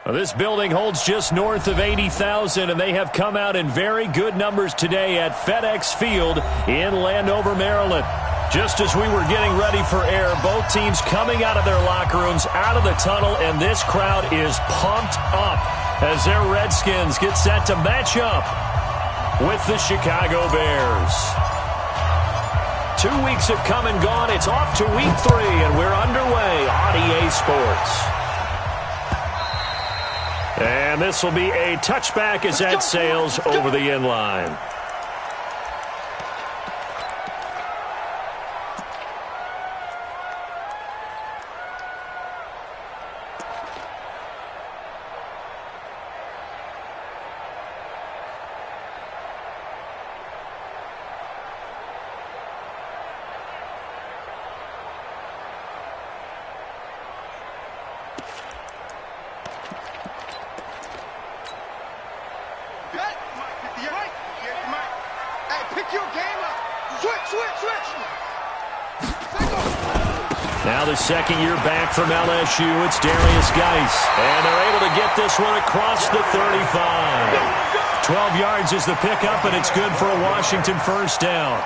Well, this building holds just north of 80,000, and they have come out in very good numbers today at FedEx Field in Landover, Maryland. Just as we were getting ready for air, both teams coming out of their locker rooms, out of the tunnel, and this crowd is pumped up as their Redskins get set to match up with the Chicago Bears. 2 weeks have come and gone. It's off to week 3, and we're underway on EA Sports. And this will be a touchback as that sails over the inline. Now the second year back from LSU, it's Darius Geis. And they're able to get this one across the 35. 12 yards is the pickup, and it's good for a Washington first down.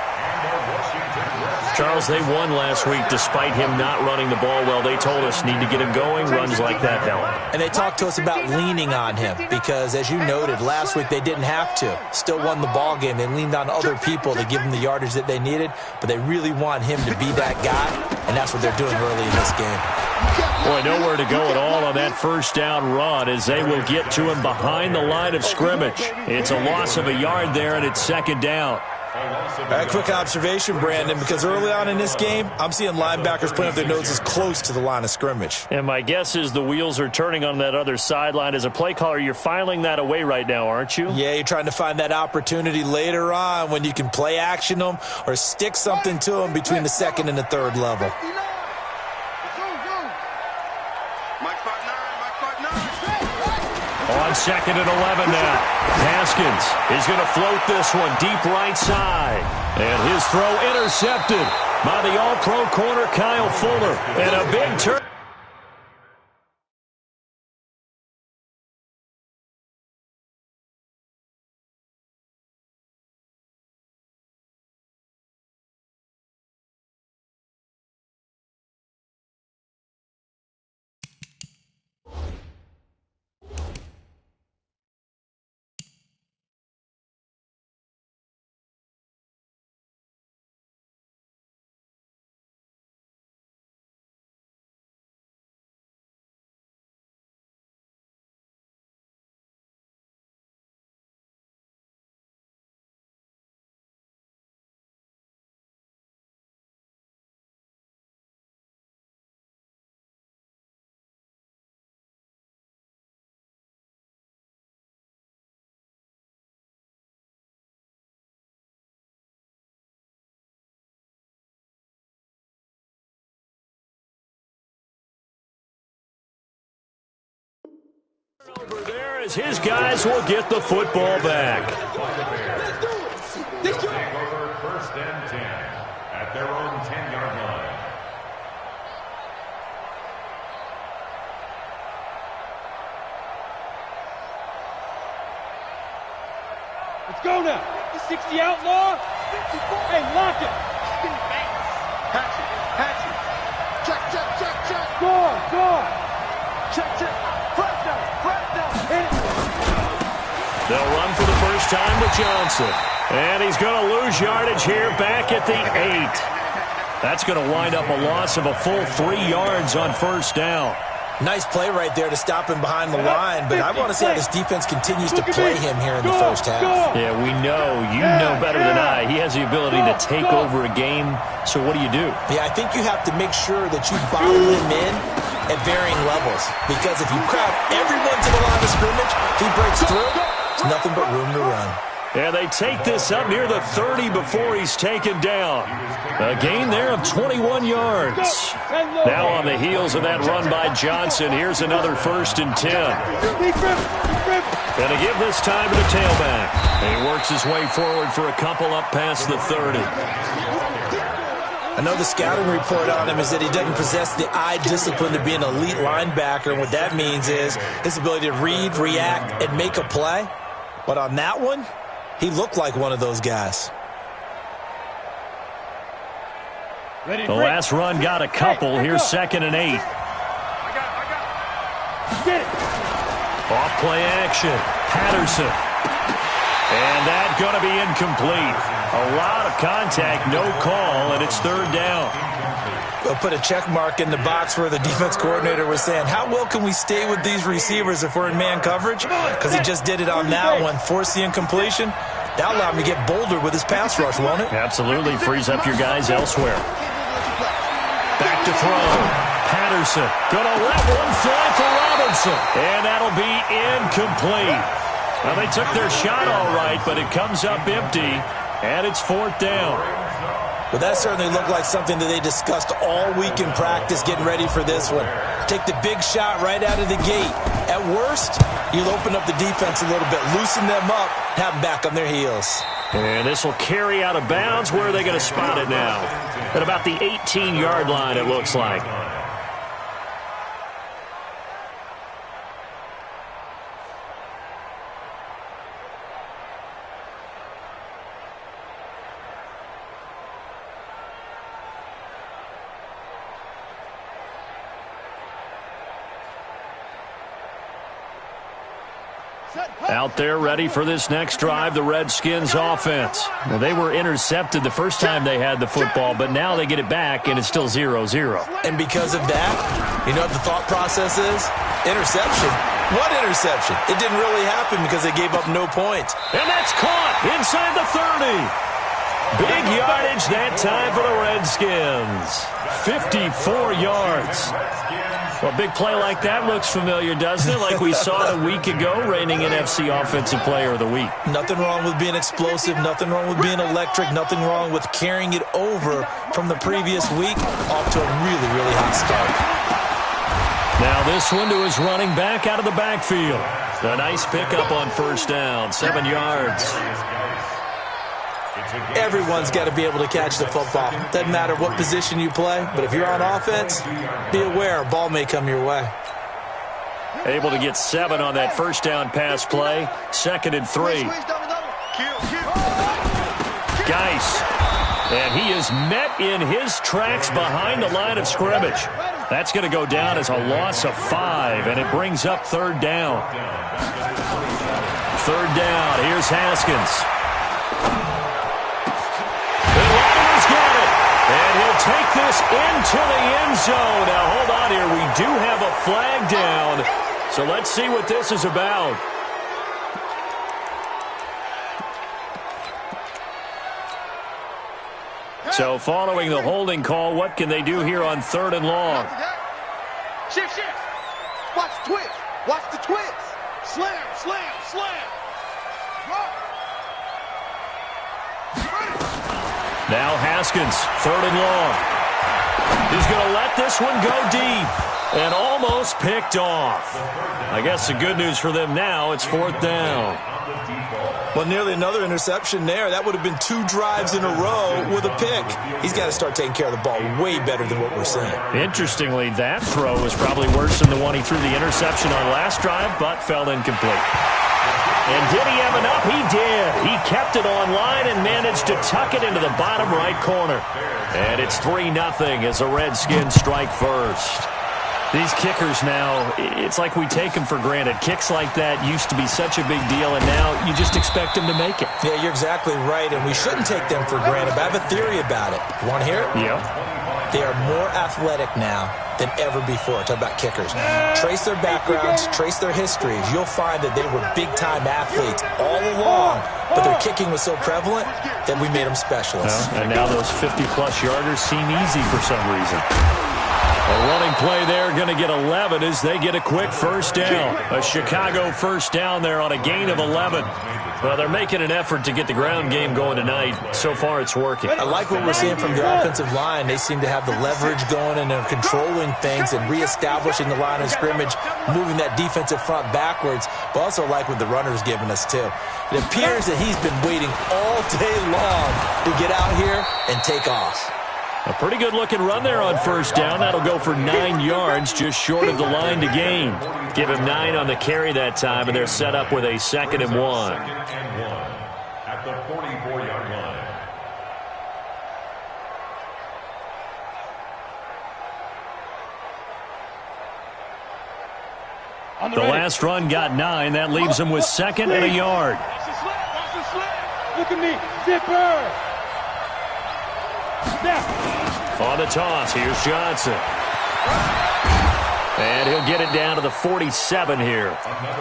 Charles, they won last week despite him not running the ball well. They told us need to get him going. Runs like that help. And they talked to us about leaning on him because, as you noted, last week they didn't have to. Still won the ball game. They leaned on other people to give them the yardage that they needed, but they really want him to be that guy, and that's what they're doing early in this game. Boy, nowhere to go at all on that first down run as they will get to him behind the line of scrimmage. It's a loss of a yard there, and it's second down. A quick observation, Brandon, because early on in this game, I'm seeing linebackers putting up their noses close to the line of scrimmage. And my guess is the wheels are turning on that other sideline. As a play caller, you're filing that away right now, aren't you? Yeah, you're trying to find that opportunity later on when you can play action them or stick something to them between the second and the third level. On second and 11 now. Haskins is going to float this one deep right side. And his throw intercepted by the all-pro corner Kyle Fuller. And a big turn. Over there as his guys will get the football back. Take over first and 10 at their own 10-yard line. Let's go now. 60 outlaw. Hey, lock it. Hatch it. Check. Score. Check. They'll run for the first time with Johnson. And he's going to lose yardage here back at the 8. That's going to wind up a loss of a full 3 yards on first down. Nice play right there to stop him behind the line, but I want to see how this defense continues to play him here in the first half. Yeah, we know. You know better than I. He has the ability to take over a game. So what do? Yeah, I think you have to make sure that you bottle him in at varying levels. Because if you crowd everyone to the line of scrimmage, if he breaks through, there's nothing but room to run. And they take this up near the 30 before he's taken down. A gain there of 21 yards. Now on the heels of that run by Johnson, here's another first and 10. Going to give this time to the tailback. And he works his way forward for a couple up past the 30. I know the scouting report on him is that he doesn't possess the eye discipline to be an elite linebacker, and what that means is his ability to read, react, and make a play. But on that one, he looked like one of those guys. The last run got a couple. Here's 2nd and 8. Off play action. Patterson. And that's going to be incomplete. A lot of contact, no call, and it's 3rd down. We'll put a check mark in the box where the defense coordinator was saying, how well can we stay with these receivers if we're in man coverage? Because he just did it on that one, forced the incompletion. That'll allow him to get bolder with his pass rush, won't it? Absolutely. Frees up your guys elsewhere. Back to throw. Patterson going to let one fly for Robinson. And that'll be incomplete. Well, they took their shot all right, but it comes up empty, and it's 4th down. Well, that certainly looked like something that they discussed all week in practice getting ready for this one. Take the big shot right out of the gate. At worst, you'll open up the defense a little bit, loosen them up, have them back on their heels. And this will carry out of bounds. Where are they going to spot it now? At about the 18-yard line, it looks like. Out there ready for this next drive, the Redskins offense. Well, they were intercepted the first time they had the football, but now they get it back, and it's still 0-0. And because of that, you know what the thought process is? Interception. What interception? It didn't really happen because they gave up no points. And that's caught inside the 30. Big yardage that time for the Redskins. 54 yards. Well, a big play like that looks familiar, doesn't it? Like we saw it a week ago, reigning NFC Offensive Player of the Week. Nothing wrong with being explosive. Nothing wrong with being electric. Nothing wrong with carrying it over from the previous week off to a really, really hot start. Now this one to his running back out of the backfield. A nice pickup on 1st down, 7 yards. Everyone's got to be able to catch the football. Doesn't matter what position you play, but if you're on offense, be aware a ball may come your way. Able to get 7 on that 1st down pass play. 2nd and 3. Geis. And he is met in his tracks behind the line of scrimmage. That's going to go down as a loss of 5, and it brings up 3rd down. 3rd down. Here's Haskins. And he'll take this into the end zone. Now, hold on here. We do have a flag down. So let's see what this is about. So following the holding call, what can they do here on 3rd and long? Shift. Watch the twist. Watch the twist. Slam. Now Haskins, 3rd and long. He's going to let this one go deep and almost picked off. I guess the good news for them now, it's 4th down. Well, nearly another interception there. That would have been 2 drives in a row with a pick. He's got to start taking care of the ball way better than what we're seeing. Interestingly, that throw was probably worse than the one he threw the interception on last drive, but fell incomplete. And did he have enough? He did. He kept it on line and managed to tuck it into the bottom right corner. And it's 3-0 as the Redskins strike first. These kickers now, it's like we take them for granted. Kicks like that used to be such a big deal, and now you just expect them to make it. Yeah, you're exactly right, and we shouldn't take them for granted. But I have a theory about it. You want to hear it? Yeah. They are more athletic now than ever before. Talk about kickers. Trace their backgrounds, trace their histories. You'll find that they were big-time athletes all along, but their kicking was so prevalent that we made them specialists. And now those 50-plus yarders seem easy for some reason. A running play there, going to get 11 as they get a quick 1st down. A Chicago 1st down there on a gain of 11. Well, they're making an effort to get the ground game going tonight. So far, it's working. I like what we're seeing from the offensive line. They seem to have the leverage going, and they're controlling things and reestablishing the line of scrimmage, moving that defensive front backwards. But also like what the runner's giving us, too. It appears that he's been waiting all day long to get out here and take off. A pretty good-looking run there on first down. That'll go for 9 yards, just short of the line to gain. Give him 9 on the carry that time, and they're set up with a 2nd and 1. At the 44-yard line. The last run got 9. That leaves him with 2nd and a yard. Look at me. Zipper. On the toss, here's Johnson. And he'll get it down to the 47 here.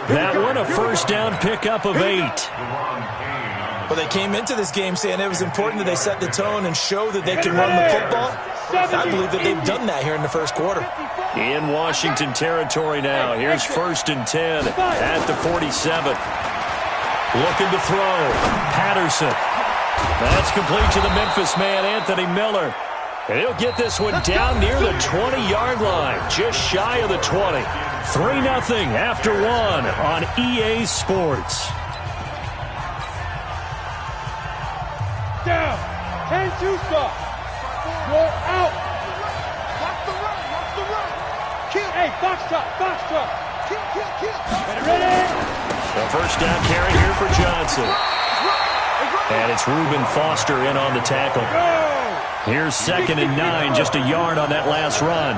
That one, a first down pickup of 8. Well, they came into this game saying it was important that they set the tone and show that they can run the football. I believe that they've done that here in the first quarter. In Washington territory now. Here's 1st and 10 at the 47. Looking to throw. Patterson. That's complete to the Memphis man, Anthony Miller. And he'll get this one down near the 20-yard line, just shy of the 20. 3-0 after 1 on EA Sports. Down. 10-2 stop. You're out. Watch the run. Watch the run. Kill. Hey, box top. Box top. Kill. Ready? The first down carry here for Johnson. And it's Reuben Foster in on the tackle. Here's 2nd and 9, just a yard on that last run.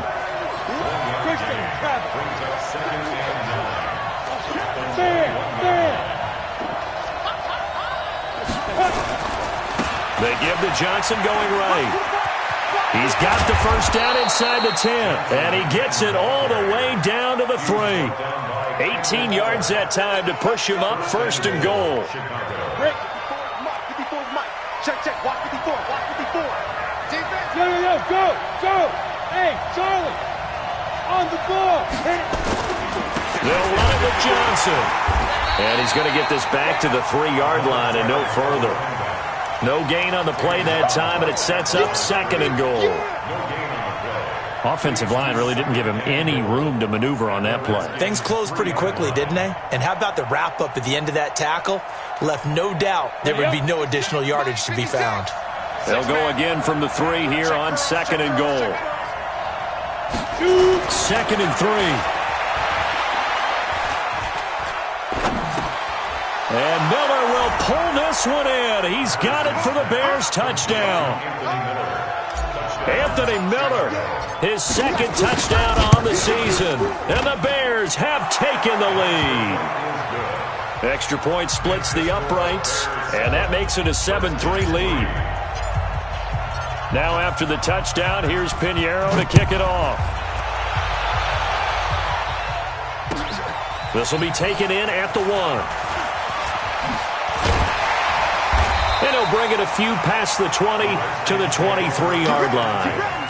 They give to Johnson going right. He's got the first down inside the 10, and he gets it all the way down to the 3. 18 yards that time to push him up 1st and goal. Check. Watch 54. Defense. Yo, go. Hey, Charlie. On the ball. Hit it. They'll run it with Johnson. And he's going to get this back to the 3-yard line and no further. No gain on the play that time, and it sets up 2nd and goal. Offensive line really didn't give him any room to maneuver on that play. Things closed pretty quickly, didn't they? And how about the wrap-up at the end of that tackle? Left no doubt there would be no additional yardage to be found. They'll go again from the 3 here on 2nd and goal. 2nd and 3. And Miller will pull this one in. He's got it for the Bears touchdown. Anthony Miller, his 2nd touchdown on the season. And the Bears have taken the lead. Extra point splits the uprights, and that makes it a 7-3 lead. Now after the touchdown, here's Pinheiro to kick it off. This will be taken in at the 1. And he'll bring it a few past the 20 to the 23-yard line.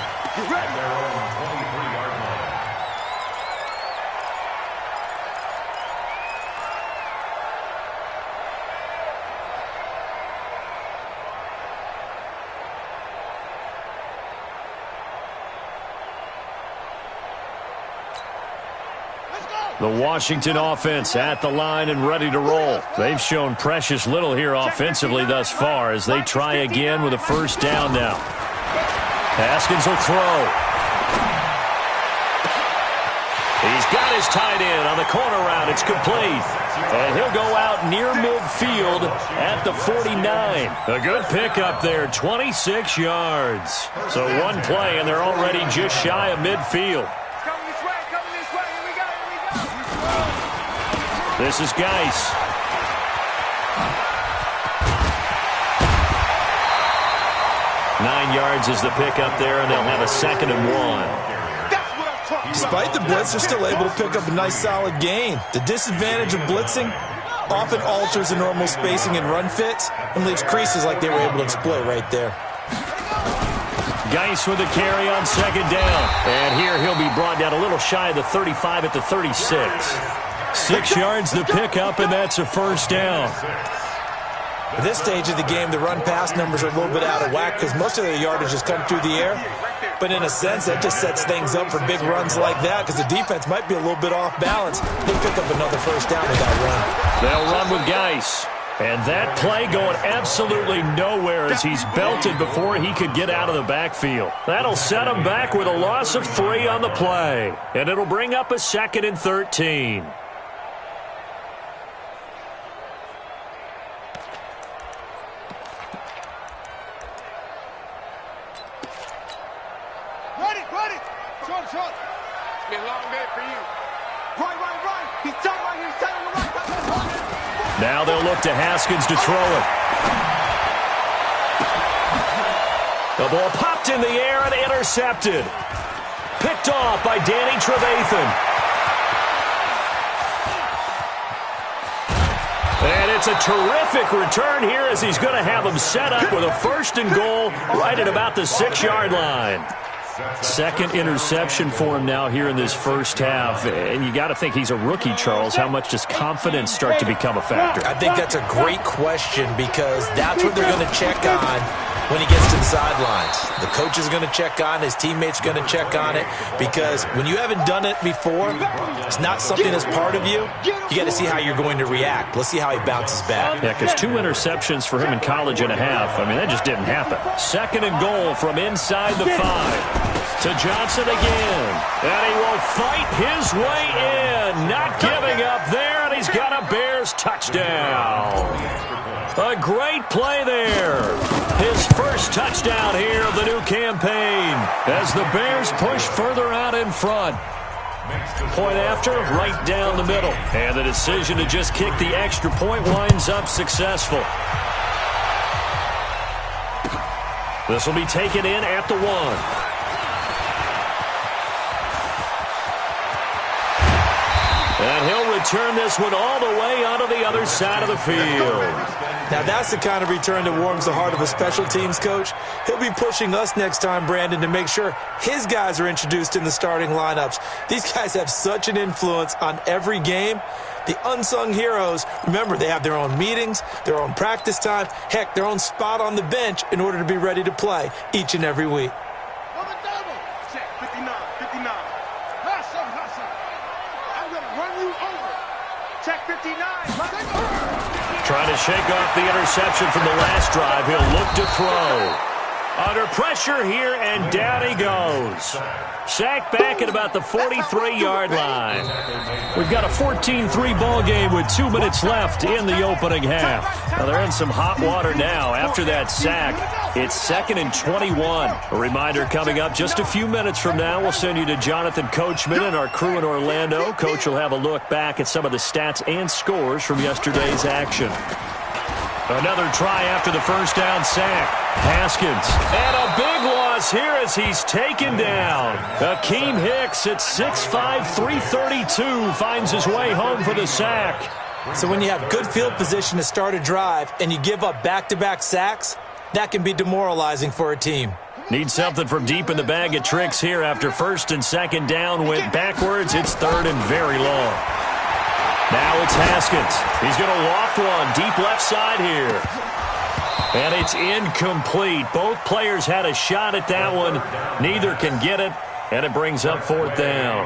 The Washington offense at the line and ready to roll. They've shown precious little here offensively thus far as they try again with a first down now. Haskins will throw. He's got his tight end on the corner route. It's complete. And he'll go out near midfield at the 49. A good pickup there, 26 yards. So one play, and they're already just shy of midfield. This is Geis. Nine yards is the pickup there, and they'll have a 2nd and 1. Despite the blitz, they're still able to pick up a nice solid gain. The disadvantage of blitzing often alters the normal spacing and run fits and leaves creases like they were able to exploit right there. Geis with the carry on 2nd down. And here he'll be brought down a little shy of the 35 at the 36. 6 yards the pickup, and that's a first down. At this stage of the game, the run-pass numbers are a little bit out of whack because most of the yardage has come through the air. But in a sense, that just sets things up for big runs like that because the defense might be a little bit off balance. They pick up another first down with that run. They'll run with Geis. And that play going absolutely nowhere as he's belted before he could get out of the backfield. That'll set him back with a loss of 3 on the play. And it'll bring up a 2nd and 13. Ready. Short. It's been a long day for you. Right. He's tight right here. He's tight on the right. Now they'll look to Haskins to throw it. The ball popped in the air and intercepted. Picked off by Danny Trevathan. And it's a terrific return here as he's going to have him set up with a 1st and goal right at about the 6-yard line. 2nd interception for him now here in this first half. And you got to think he's a rookie, Charles. How much does confidence start to become a factor? I think that's a great question because that's what they're going to check on when he gets to the sidelines. The coach is going to check on, his teammates are going to check on it, because when you haven't done it before, it's not something that's part of you. You got to see how you're going to react. Let's see how he bounces back. Yeah, because 2 interceptions for him in college and a half. I mean, that just didn't happen. 2nd and goal from inside the 5. To Johnson again. And he will fight his way in. Not giving up there, and he's got a Bears touchdown. A great play there. His first touchdown here of the new campaign as the Bears push further out in front. Point after, right down the middle. And the decision to just kick the extra point winds up successful. This will be taken in at the 1. And he'll return this one all the way onto the other side of the field. Now that's the kind of return that warms the heart of a special teams coach. He'll be pushing us next time, Brandon, to make sure his guys are introduced in the starting lineups. These guys have such an influence on every game. The unsung heroes, remember, they have their own meetings, their own practice time, heck, their own spot on the bench in order to be ready to play each and every week. Check 59. I'm going to run you over. Check 59. Trying to shake off the interception from the last drive. He'll look to throw. Under pressure here, and down he goes. Sacked back at about the 43-yard line. We've got a 14-3 ball game with 2 minutes left in the opening half. Now they're in some hot water now after that sack. It's 2nd and 21. A reminder coming up just a few minutes from now. We'll send you to Jonathan Coachman and our crew in Orlando. Coach will have a look back at some of the stats and scores from yesterday's action. Another try after the first down sack. Haskins. And a big loss here as he's taken down. Akeem Hicks at 6'5", 332 finds his way home for the sack. So when you have good field position to start a drive and you give up back-to-back sacks, that can be demoralizing for a team. Need something from deep in the bag of tricks here after 1st and 2nd down went backwards. It's 3rd and very long. Now it's Haskins. He's going to loft one deep left side here. And it's incomplete. Both players had a shot at that one. Neither can get it, and it brings up 4th down.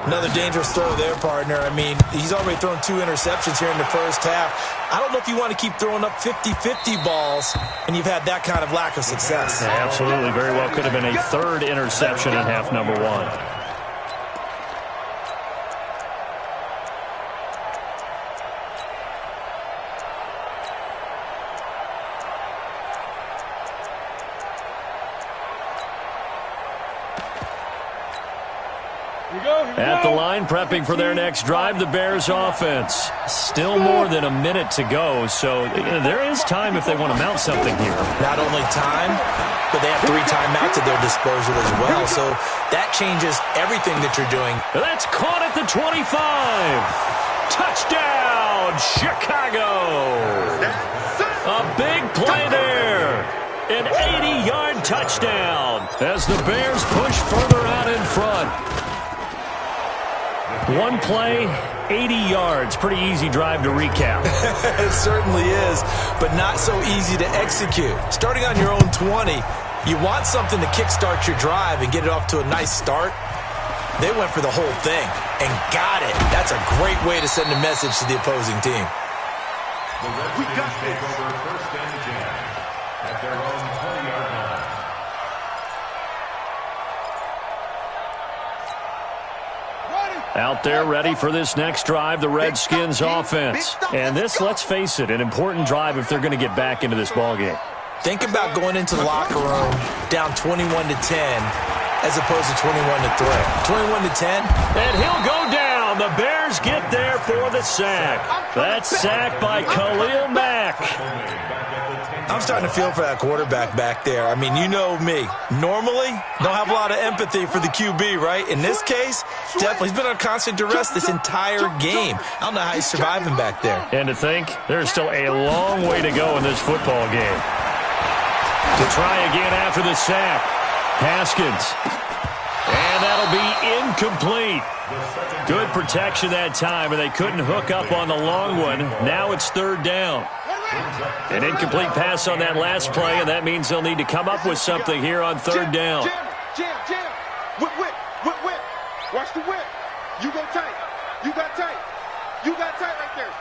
Another dangerous throw there, partner. I mean, he's already thrown 2 interceptions here in the first half. I don't know if you want to keep throwing up 50-50 balls when you've had that kind of lack of success. Yeah, absolutely. Very well could have been a 3rd interception in half number 1. At the line, prepping for their next drive, the Bears offense. Still more than a minute to go, so there is time if they want to mount something here. Not only time, but they have 3 timeouts at their disposal as well, so that changes everything that you're doing. That's caught at the 25. Touchdown, Chicago. A big play there. An 80-yard touchdown as the Bears push further out in front. One play, 80 yards. Pretty easy drive to recap. It certainly is, but not so easy to execute. Starting on your own 20, you want something to kickstart your drive and get it off to a nice start. They went for the whole thing and got it. That's a great way to send a message to the opposing team. We got this. Over first and 10 at their own 20-yard line. Out there ready for this next drive, the Redskins offense. And this, let's face it, an important drive if they're going to get back into this ballgame. Think about going into the locker room down 21-10 as opposed to 21-3. 21-10. And he'll go down. The Bears get there for the sack. That's sacked by Khalil Mack. I'm starting to feel for that quarterback back there. I mean, you know me. Normally, don't have a lot of empathy for the QB, right? In this case, definitely. He's been on constant duress this entire game. I don't know how he's surviving back there. And to think, there's still a long way to go in this football game. To try again after the sack. Haskins. And that'll be incomplete. Good protection that time, and they couldn't hook up on the long one. Now it's third down. An incomplete pass on that last play, and that means they'll need to come up with something here on third down. Jam. Whip. Watch the whip. You go tight. You got tight. You got tight right there.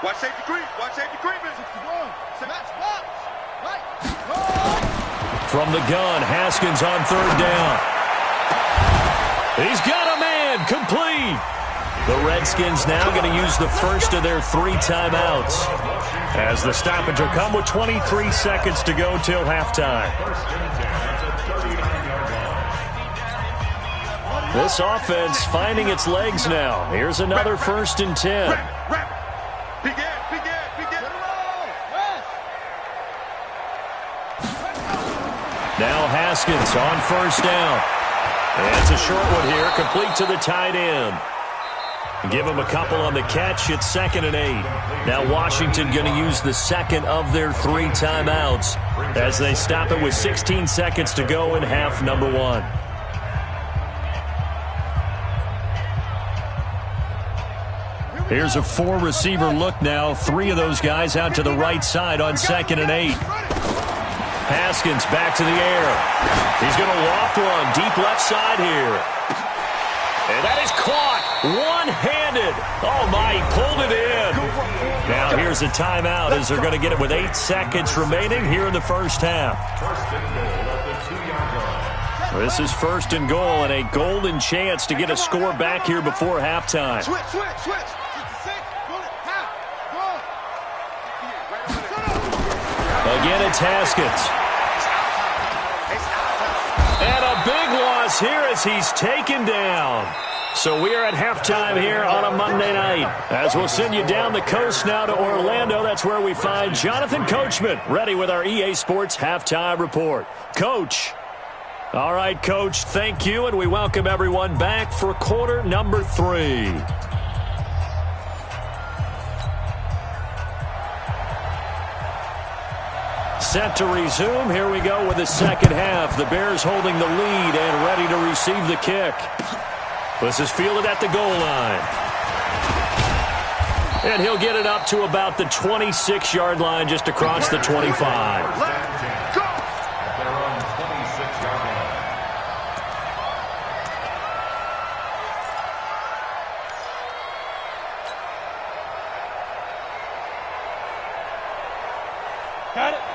Watch safety green. Watch safety green. From the gun, Haskins on third down. He's got a man, complete. The Redskins now going to use the first of their 3 timeouts as the stoppage will come with 23 seconds to go till halftime. This offense finding its legs now. Here's another 1st and 10. Now Haskins on first down. And it's a short one here, complete to the tight end. Give him a couple on the catch. It's 2nd and 8. Now Washington going to use the second of their 3 timeouts as they stop it with 16 seconds to go in half number 1. Here's a 4-receiver look now. 3 of those guys out to the right side on 2nd and 8. Haskins back to the air. He's going to loft one deep left side here. And that is caught one-handed. Oh, my, he pulled it in. Now here's a timeout as they're going to get it with 8 seconds remaining here in the first half. This is 1st and goal and a golden chance to get a score back here before halftime. Switch. Again, it's Haskins. And a big loss here as he's taken down. So we are at halftime here on a Monday night. As we'll send you down the coast now to Orlando, that's where we find Jonathan Coachman, ready with our EA Sports Halftime Report. Coach. All right, Coach, thank you, and we welcome everyone back for quarter number 3. Set to resume. Here we go with the second half. The Bears holding the lead and ready to receive the kick. This is fielded at the goal line. And he'll get it up to about the 26-yard line, just across the 25.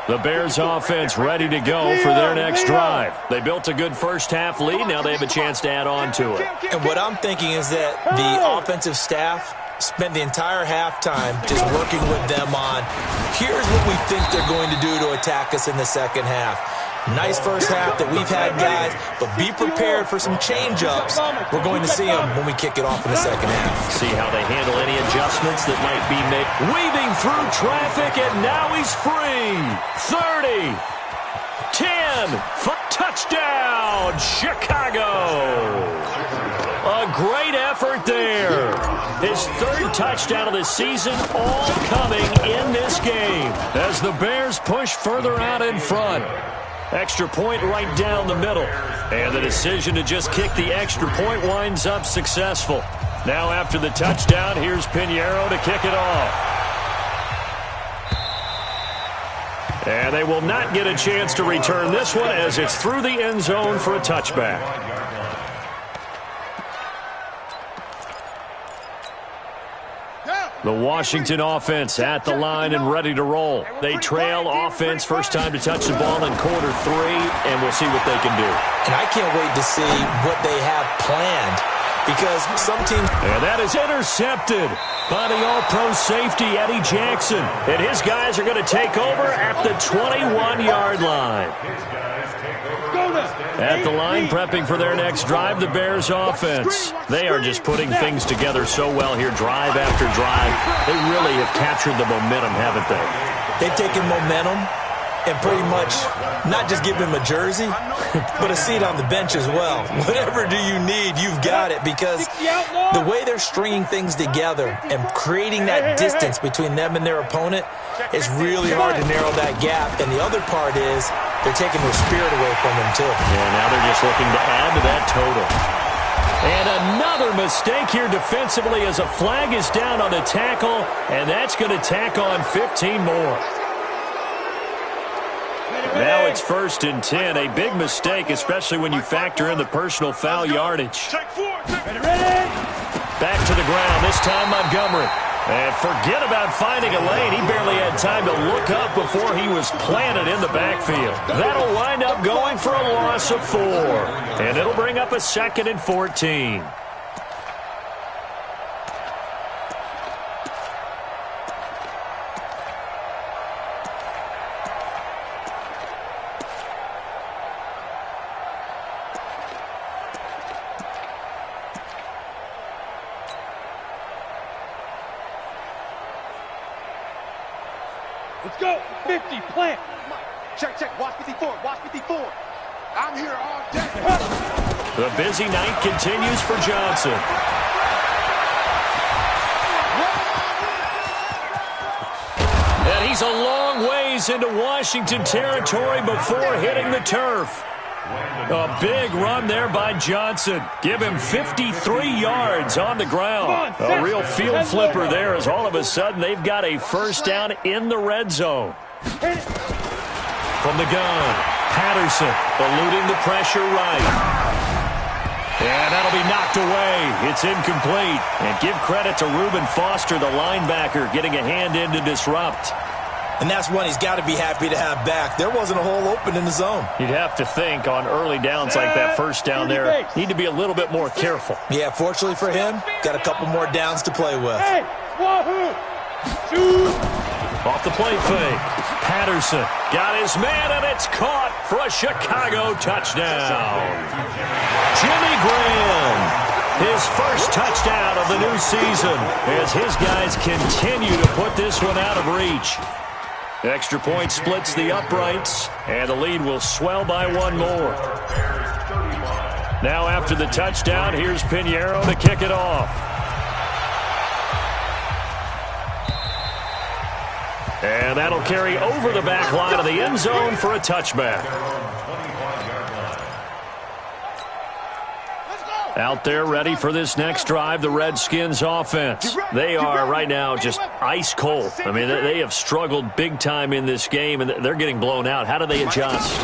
The Bears offense ready to go for their next drive. They built a good first half lead. Now they have a chance to add on to it. And what I'm thinking is that the offensive staff spent the entire halftime just working with them on, here's what we think they're going to do to attack us in the second half. Nice first half that we've had, guys, but be prepared for some change-ups. We're going to see them when we kick it off in the second half. See how they handle any adjustments that might be made. Weaving through traffic, and now he's free. 30, 10, touchdown, Chicago. A great effort there. His 3rd touchdown of the season, all coming in this game as the Bears push further out in front. Extra point right down the middle. And the decision to just kick the extra point winds up successful. Now after the touchdown, here's Pinheiro to kick it off. And they will not get a chance to return this one as it's through the end zone for a touchback. Yeah. The Washington offense at the line and ready to roll. They trail offense, first time to touch the ball in quarter 3, and we'll see what they can do. And I can't wait to see what they have planned, because some teams... And that is intercepted by the all-pro safety, Eddie Jackson. And his guys are going to take over at the 21-yard line. At the line, prepping for their next drive, the Bears offense. They are just putting things together so well here, drive after drive. They really have captured the momentum, haven't they? They've taken momentum and pretty much not just give him a jersey, but a seat on the bench as well. Whatever do you need, you've got it, because the way they're stringing things together and creating that distance between them and their opponent is really hard to narrow that gap. And the other part is they're taking their spirit away from them, too. Yeah, now they're just looking to add to that total. And another mistake here defensively as a flag is down on the tackle, and that's going to tack on 15 more. Now it's 1st and 10. A big mistake, especially when you factor in the personal foul yardage. Back to the ground, this time Montgomery. And forget about finding a lane. He barely had time to look up before he was planted in the backfield. That'll wind up going for a loss of 4. And it'll bring up a 2nd and 14. Let's go. 50, plant. Check. Watch 54. I'm here all day. The busy night continues for Johnson. And he's a long ways into Washington territory before hitting the turf. A big run there by Johnson. Give him 53 yards on the ground. A real field flipper there, as all of a sudden they've got a first down in the red zone. From the gun, Patterson eluding the pressure right. And that'll be knocked away. It's incomplete. And give credit to Reuben Foster, the linebacker, getting a hand in to disrupt. And that's one he's got to be happy to have back. There wasn't a hole open in the zone. You'd have to think on early downs like that first down there, need to be a little bit more careful. Yeah, fortunately for him, got a couple more downs to play with. Hey, wahoo! Shoot! Off the play fake. Patterson got his man, and it's caught for a Chicago touchdown. Jimmy Graham, his first touchdown of the new season, as his guys continue to put this one out of reach. Extra point splits the uprights, and the lead will swell by 1 more. Now after the touchdown, here's Pinheiro to kick it off. And that'll carry over the back line of the end zone for a touchback. Out there ready for this next drive, the Redskins offense. They are right now just ice cold. I mean, they have struggled big time in this game, and they're getting blown out. How do they adjust?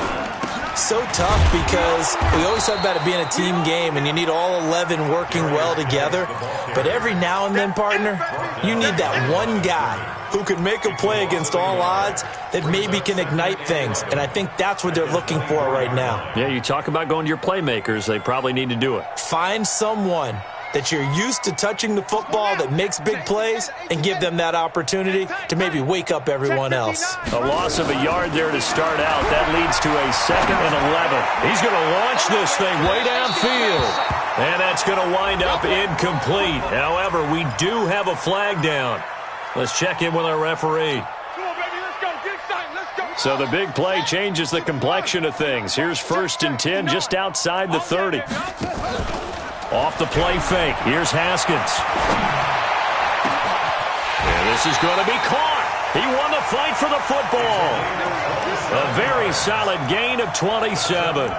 So tough, because we always talk about it being a team game, and you need all 11 working well together. But every now and then, partner, you need that one guy who can make a play against all odds that maybe can ignite things. And I think that's what they're looking for right now. Yeah, you talk about going to your playmakers. They probably need to do it. Find someone that you're used to touching the football that makes big plays and give them that opportunity to maybe wake up everyone else. A loss of a yard there to start out. That leads to a 2nd and 11. He's going to launch this thing way downfield. And that's going to wind up incomplete. However, we do have a flag down. Let's check in with our referee. So the big play changes the complexion of things. Here's 1st and 10 just outside the 30. Off the play fake. Here's Haskins. And this is going to be caught. He won the fight for the football. A very solid gain of 27.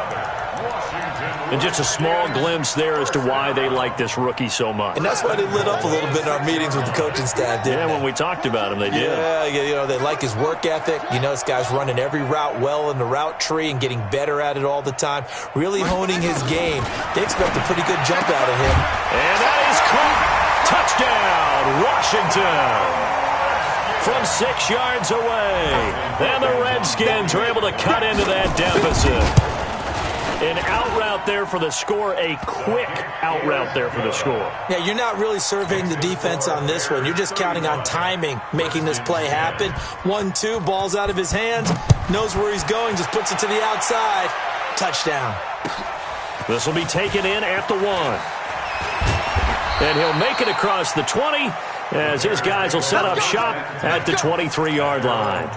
And just a small glimpse there as to why they like this rookie so much. And that's why they lit up a little bit in our meetings with the coaching staff, didn't they? When we talked about him, they did. Yeah, you know, they like his work ethic. You know, this guy's running every route well in the route tree and getting better at it all the time, really honing his game. They expect a pretty good jump out of him. And that is caught. Touchdown, Washington! From 6 yards away. And the Redskins are able to cut into that deficit. An out route there for the score, a quick out route there for the score. Yeah, you're not really surveying the defense on this one. You're just counting on timing, making this play happen. 1-2, ball's out of his hands, knows where he's going, just puts it to the outside. Touchdown. This will be taken in at the 1. And he'll make it across the 20 as his guys will set up shop at the 23-yard line.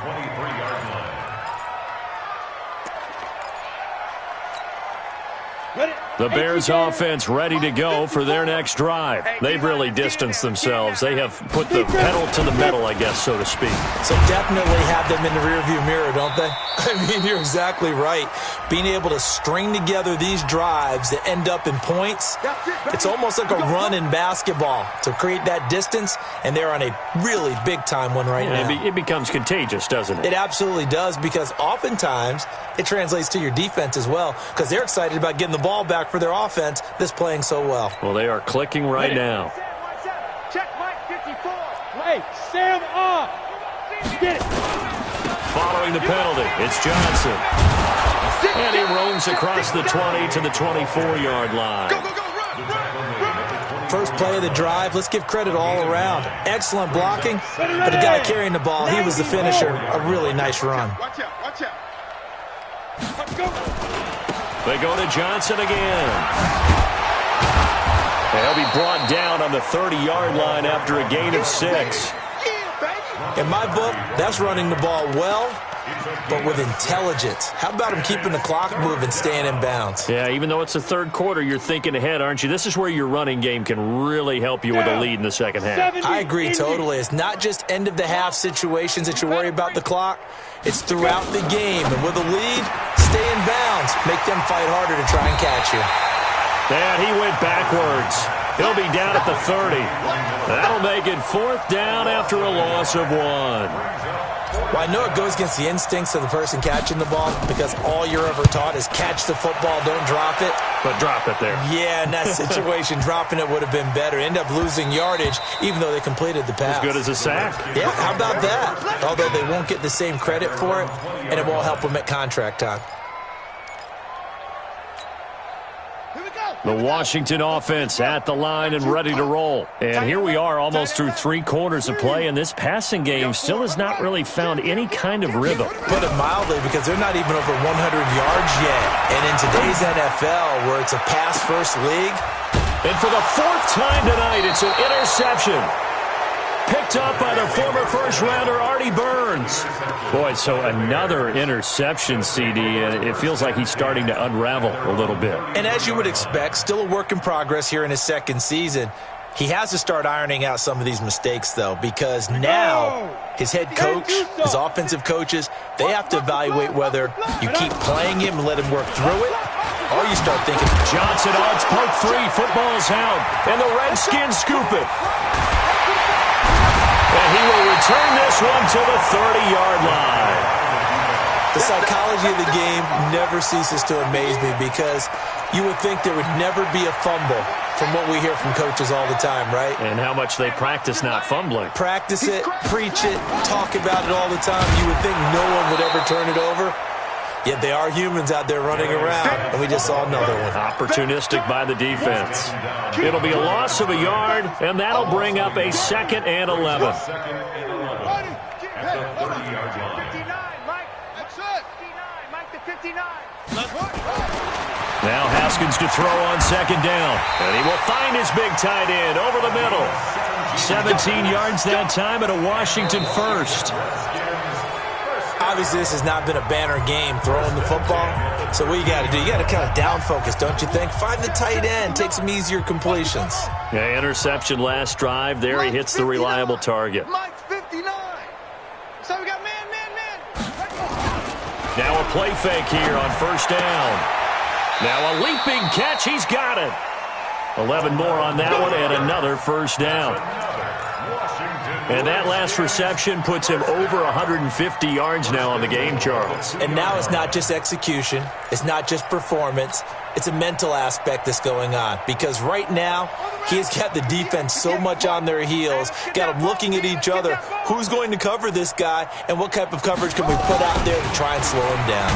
The Bears offense ready to go for their next drive. They've really distanced themselves. They have put the pedal to the metal, I guess, so to speak. So definitely have them in the rearview mirror, don't they? I mean, you're exactly right. Being able to string together these drives that end up in points, it's almost like a run in basketball to create that distance, and they're on a really big-time one right now. It becomes contagious, doesn't it? It absolutely does, because oftentimes it translates to your defense as well, because they're excited about getting the ball back for their offense that's playing so well. Well, they are clicking right now. Check Mike 54. Hey, Sam off. Get it. Following the penalty, it's Johnson. And he roams across the 20 to the 24-yard line. Go, run. First play of the drive, let's give credit all around. Excellent blocking, but the guy carrying the ball, he was the finisher. A really nice run. Watch out. Let's go. They go to Johnson again. They'll be brought down on the 30-yard line after a gain of 6. In my book, that's running the ball well, but with intelligence. How about him keeping the clock moving, staying in bounds? Yeah, even though it's the third quarter, you're thinking ahead, aren't you? This is where your running game can really help you with a lead in the second half. I agree totally. It's not just end-of-the-half situations that you worry about the clock. It's throughout the game. And with a lead, stay in bounds. Make them fight harder to try and catch you. And he went backwards. He'll be down at the 30. That'll make it 4th down after a loss of 1. Well, I know it goes against the instincts of the person catching the ball, because all you're ever taught is catch the football, don't drop it. But drop it there. Yeah, in that situation, dropping it would have been better. End up losing yardage, even though they completed the pass. As good as a sack. Yeah, how about that? Although they won't get the same credit for it, and it won't help them at contract time. The Washington offense at the line and ready to roll. And here we are almost through 3 quarters of play, and this passing game still has not really found any kind of rhythm. Put it mildly, because they're not even over 100 yards yet. And in today's NFL, where it's a pass-first league. And for the 4th time tonight, it's an interception. Picked up by the former first-rounder Artie Burns. Boy, so another interception, CD, and it feels like he's starting to unravel a little bit. And as you would expect, still a work in progress here in his second season. He has to start ironing out some of these mistakes, though, because now his head coach, his offensive coaches, they have to evaluate whether you keep playing him and let him work through it, or you start thinking, Johnson odds poke 3, football's out, and the Redskins scoop it. And he will return this one to the 30-yard line. The psychology of the game never ceases to amaze me, because you would think there would never be a fumble from what we hear from coaches all the time, right? And how much they practice not fumbling. Practice it, preach it, talk about it all the time. You would think no one would ever turn it over. Yet they are humans out there running around, and we just saw another one. Opportunistic by the defense. It'll be a loss of a yard, and that'll bring up a 2nd and 11. Now Haskins to throw on 2nd down, and he will find his big tight end over the middle. 17 yards that time and a Washington first. Obviously, this has not been a banner game throwing the football. So what you got to do, you got to kind of down focus, don't you think? Find the tight end, take some easier completions. Yeah, interception last drive. There he hits the reliable target. Mike's 59. So we got man. Now a play fake here on 1st down. Now a leaping catch. He's got it. 11 more on that one and another 1st down. And that last reception puts him over 150 yards now on the game, Charles. And now it's not just execution. It's not just performance. It's a mental aspect that's going on. Because right now, He's got the defense so much on their heels, got them looking at each other. Who's going to cover this guy, and what type of coverage can we put out there to try and slow him down?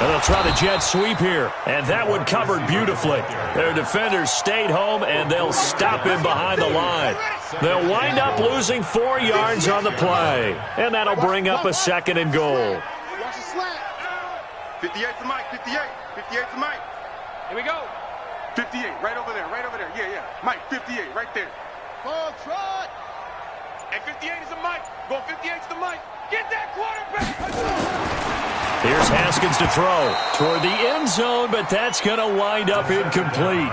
And they'll try the jet sweep here, and that one covered beautifully. Their defenders stayed home, and they'll stop him behind the line. They'll wind up losing 4 yards on the play, and that'll bring up a 2nd and goal. Watch the slant. 58 for Mike, 58. 58 for Mike. Here we go. 58, right over there, right over there. Yeah, yeah. Mike, 58, right there. Ball trot. And 58 is a Mike. Going 58 to the Mike. Get that quarterback. Here's Haskins to throw toward the end zone, but that's going to wind up incomplete.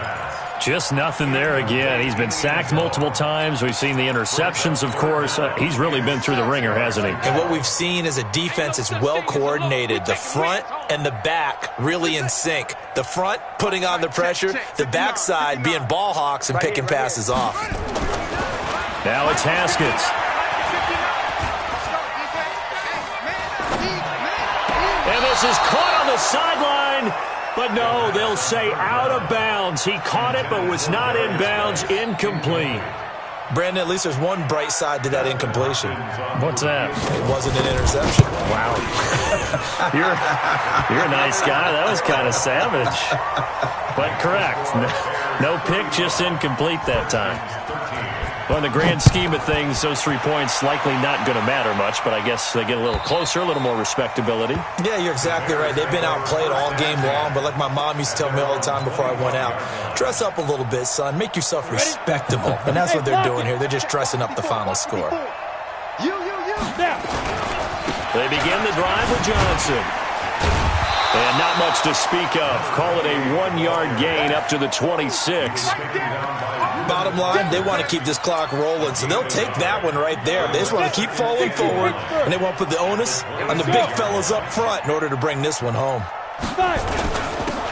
Just nothing there again. He's been sacked multiple times. We've seen the interceptions, of course. He's really been through the ringer, hasn't he? And what we've seen is a defense that's well coordinated. The front and the back really in sync. The front putting on the pressure, the backside being ball hawks and picking passes off. Now it's Haskins. And this is caught on the sideline. But no, they'll say out of bounds. He caught it but was not in bounds. Incomplete. Brandon, at least there's one bright side to that incompletion. What's that? It wasn't an interception. Wow. You're a nice guy. That was kind of savage. But correct. No pick, just incomplete that time. Well, in the grand scheme of things, those 3 points likely not going to matter much, but I guess they get a little closer, a little more respectability. Yeah, you're exactly right. They've been outplayed all game long, but like my mom used to tell me all the time before I went out, dress up a little bit, son. Make yourself respectable. And that's what they're doing here. They're just dressing up the final score. They begin the drive with Johnson. And not much to speak of. Call it a 1-yard gain up to the 26. Bottom line, they want to keep this clock rolling, so they'll take that one right there. They just want to keep falling forward, and they want to put the onus on the big fellas up front in order to bring this one home.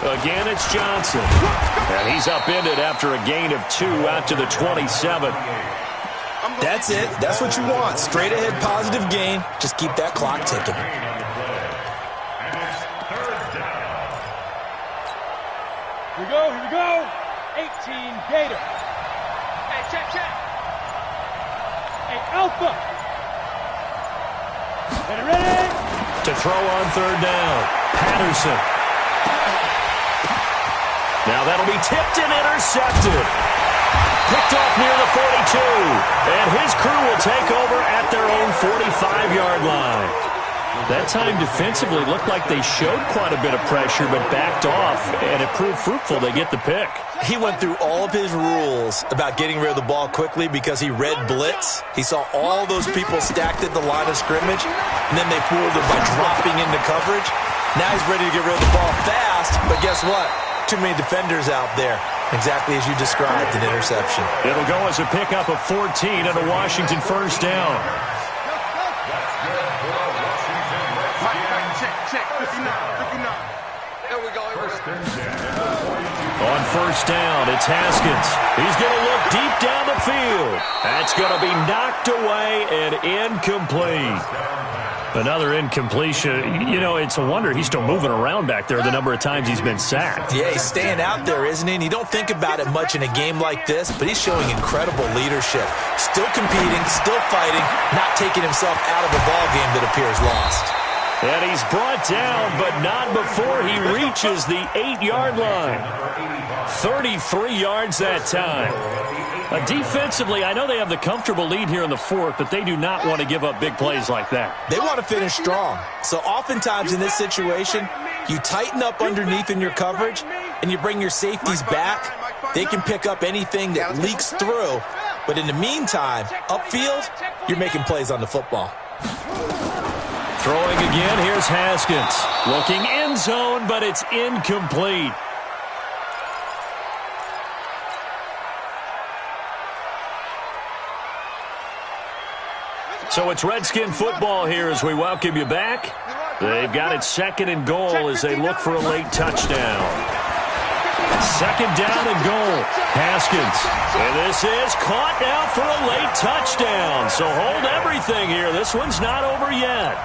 Again, it's Johnson. And he's upended after a gain of 2 out to the 27. That's it. That's what you want. Straight ahead positive gain. Just keep that clock ticking. Here we go. 18 Gator. Hey, check. Hey, Alpha. Ready? To throw on 3rd down. Patterson. Now that'll be tipped and intercepted. Picked off near the 42. And his crew will take over at their own 45-yard line. That time defensively looked like they showed quite a bit of pressure but backed off, and it proved fruitful. They get the pick. He went through all of his rules about getting rid of the ball quickly because he read blitz. He saw all those people stacked at the line of scrimmage, and then they fooled him by dropping into coverage. Now he's ready to get rid of the ball fast, but guess what? Too many defenders out there. Exactly as you described, an interception. It'll go as a pickup of 14 and a Washington 1st down. Check. 59. There we go. On 1st down, it's Haskins. He's going to look deep down the field. That's going to be knocked away and incomplete. Another incompletion. You know, it's a wonder he's still moving around back there the number of times he's been sacked. Yeah, he's staying out there, isn't he? And you don't think about it much in a game like this, but he's showing incredible leadership. Still competing, still fighting, not taking himself out of a ball game that appears lost. And he's brought down, but not before he reaches the 8-yard line. 33 yards that time. Defensively, I know they have the comfortable lead here in the 4th, but they do not want to give up big plays like that. They want to finish strong. So oftentimes in this situation, you tighten up underneath in your coverage, and you bring your safeties back. They can pick up anything that leaks through. But in the meantime, upfield, you're making plays on the football. Throwing again, here's Haskins. Looking end zone, but it's incomplete. So it's Redskin football here as we welcome you back. They've got it 2nd and goal as they look for a late touchdown. 2nd down and goal. Haskins. And this is caught now for a late touchdown. So hold everything here. This one's not over yet.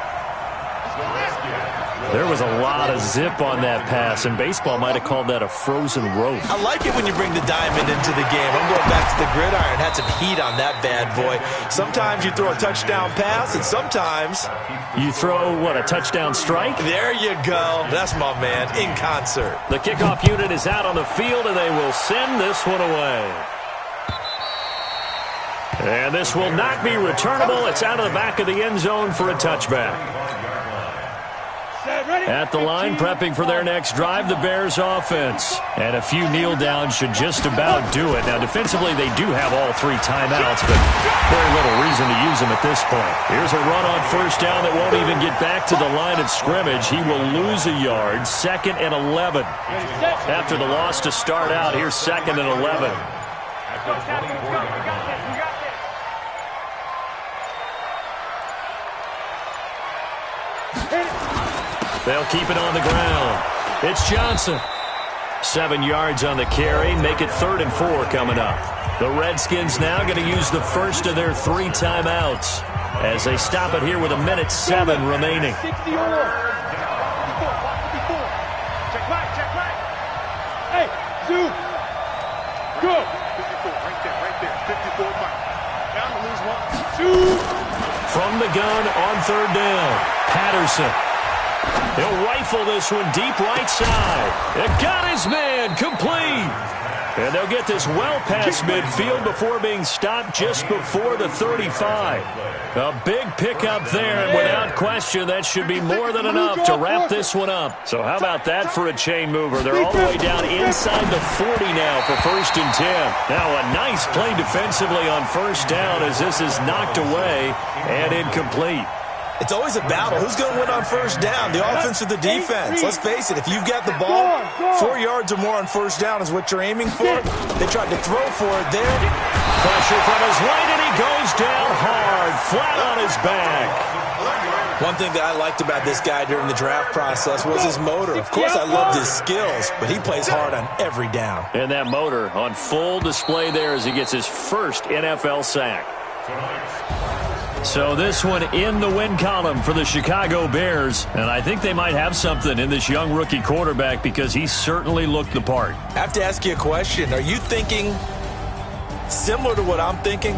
There was a lot of zip on that pass, and baseball might have called that a frozen rope. I like it when you bring the diamond into the game. I'm going back to the gridiron. Had some heat on that bad boy. Sometimes you throw a touchdown pass, and sometimes you throw, what, a touchdown strike? There you go. That's my man, in concert. The kickoff unit is out on the field, and they will send this one away. And this will not be returnable. It's out of the back of the end zone for a touchback. At the line, prepping for their next drive, the Bears offense. And a few kneel downs should just about do it. Now, defensively, they do have all 3 timeouts, but very little reason to use them at this point. Here's a run on first down that won't even get back to the line of scrimmage. He will lose a yard, 2nd and 11. After the loss to start out, here's 2nd and 11. They'll keep it on the ground. It's Johnson. 7 yards on the carry. Make it 3rd and 4 coming up. The Redskins now going to use the first of their 3 timeouts as they stop it here with 1:07 remaining. Check right. Hey, Zoo. Go. 54, right there. 54, Mike. Down to lose 1. Zoo. From the gun on 3rd down. Patterson. He'll rifle this one deep right side. It got his man complete. And they'll get this well past midfield before being stopped just before the 35. A big pickup there, and without question, that should be more than enough to wrap this one up. So how about that for a chain mover? They're all the way down inside the 40 now for 1st and 10. Now a nice play defensively on first down as this is knocked away and incomplete. It's always a battle. Who's going to win on first down, the offense or the defense? Let's face it, if you've got the ball, 4 yards or more on first down is what you're aiming for. They tried to throw for it there. Pressure from his right, and he goes down hard, flat on his back. One thing that I liked about this guy during the draft process was his motor. Of course, I loved his skills, but he plays hard on every down. And that motor on full display there as he gets his first NFL sack. So this one in the win column for the Chicago Bears. And I think they might have something in this young rookie quarterback because he certainly looked the part. I have to ask you a question. Are you thinking similar to what I'm thinking?